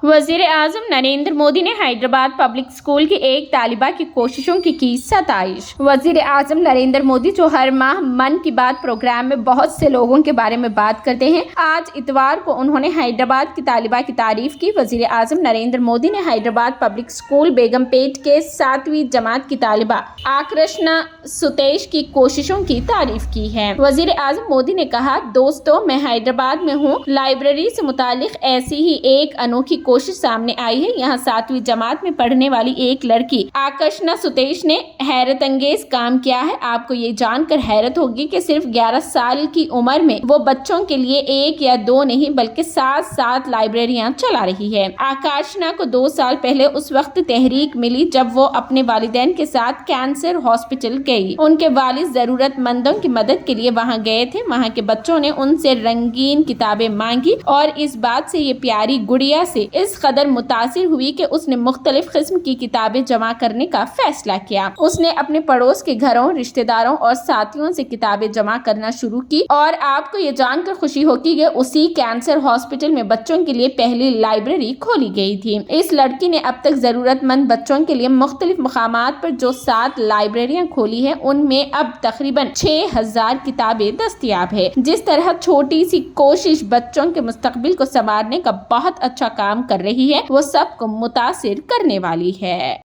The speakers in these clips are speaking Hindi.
वज़ीर-ए-आज़म नरेंद्र मोदी ने हैदराबाद पब्लिक स्कूल की एक तालिबा की कोशिशों की सताइश। वज़ीर-ए-आज़म नरेंद्र मोदी जो हर माह मन की बात प्रोग्राम में बहुत से लोगों के बारे में बात करते हैं, आज इतवार को उन्होंने हैदराबाद की तालिबा की तारीफ की। वज़ीर-ए-आज़म नरेंद्र मोदी ने हैदराबाद पब्लिक स्कूल बेगमपेट के 7वीं जमात की तालिबा आकर्षणा सुतेश की कोशिशों की तारीफ की है। वज़ीर-ए-आज़म मोदी ने कहा, दोस्तों, मैं हैदराबाद में हूँ। लाइब्रेरी से मुतालिक ऐसी ही एक अनोखी कोशिश सामने आई है। यहाँ 7वीं जमात में पढ़ने वाली एक लड़की आकर्षणा सुतेश ने हैरत अंगेज काम किया है। आपको ये जानकर हैरत होगी कि सिर्फ 11 साल की उम्र में वो बच्चों के लिए 1 या 2 नहीं बल्कि 7 लाइब्रेरियां चला रही है। आकर्षणा को 2 साल पहले उस वक्त तहरीक मिली जब वो अपने वालिदैन के साथ कैंसर हॉस्पिटल गई। उनके वालिद जरूरतमंदों की मदद के लिए वहाँ गए थे। वहाँ के बच्चों ने उनसे रंगीन किताबें मांगी और इस बात से ये प्यारी गुड़िया से इस कदर मुतासिर हुई कि उसने मुख्तलिफ किस्म की किताबें जमा करने का फैसला किया। उसने अपने पड़ोस के घरों, रिश्तेदारों और साथियों से किताबें जमा करना शुरू की और आपको ये जानकर खुशी होगी कि उसी कैंसर हॉस्पिटल में बच्चों के लिए पहली लाइब्रेरी खोली गई थी। इस लड़की ने अब तक जरूरतमंद बच्चों के लिए मुख्तलिफ मकामात पर जो 7 लाइब्रेरियां खोली है, उनमें अब तकरीबन 6000 किताबें दस्तयाब है। जिस तरह छोटी सी कोशिश बच्चों के मुस्तकबिल को संवारने का बहुत अच्छा काम कर रही है, वो सबको मुतासिर करने वाली है।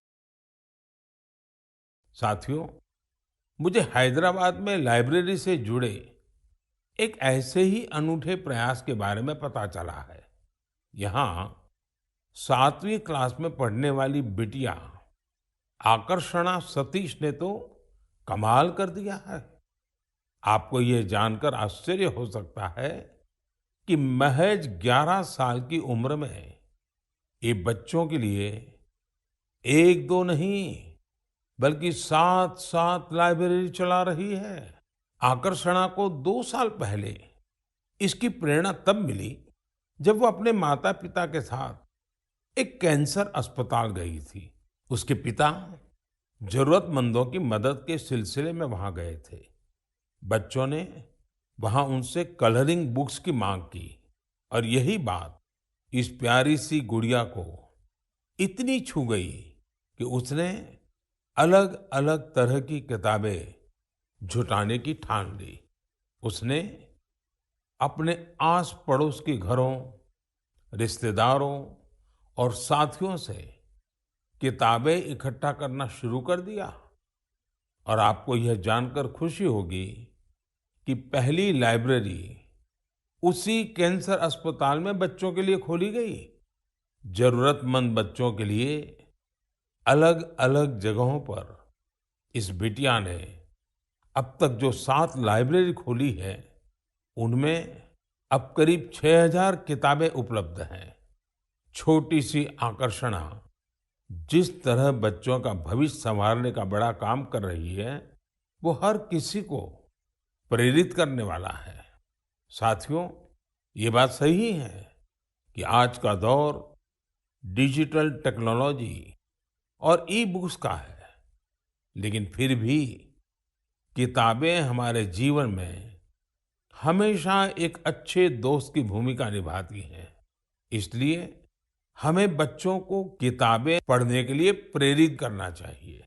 साथियों, मुझे हैदराबाद में लाइब्रेरी से जुड़े एक ऐसे ही अनूठे प्रयास के बारे में पता चला है। यहाँ 7वीं क्लास में पढ़ने वाली बिटिया आकर्षणा सतीश ने तो कमाल कर दिया है। आपको यह जानकर आश्चर्य हो सकता है कि महज 11 साल की उम्र में ये बच्चों के लिए 1-2 नहीं बल्कि 7 लाइब्रेरी चला रही है। आकर्षणा को 2 साल पहले इसकी प्रेरणा तब मिली जब वो अपने माता पिता के साथ एक कैंसर अस्पताल गई थी। उसके पिता जरूरतमंदों की मदद के सिलसिले में वहां गए थे। बच्चों ने वहां उनसे कलरिंग बुक्स की मांग की और यही बात इस प्यारी सी गुड़िया को इतनी छू गई कि उसने अलग अलग तरह की किताबें जुटाने की ठान ली। उसने अपने आस पड़ोस के घरों, रिश्तेदारों और साथियों से किताबें इकट्ठा करना शुरू कर दिया। और आपको यह जानकर खुशी होगी कि पहली लाइब्रेरी उसी कैंसर अस्पताल में बच्चों के लिए खोली गई। जरूरतमंद बच्चों के लिए अलग अलग जगहों पर इस बिटिया ने अब तक जो 7 लाइब्रेरी खोली है, उनमें अब करीब 6000 किताबें उपलब्ध हैं। छोटी सी आकर्षणा जिस तरह बच्चों का भविष्य संवारने का बड़ा काम कर रही है, वो हर किसी को प्रेरित करने वाला है। साथियों, ये बात सही है कि आज का दौर डिजिटल टेक्नोलॉजी और ई बुक्स का है, लेकिन फिर भी किताबें हमारे जीवन में हमेशा एक अच्छे दोस्त की भूमिका निभाती हैं। इसलिए हमें बच्चों को किताबें पढ़ने के लिए प्रेरित करना चाहिए।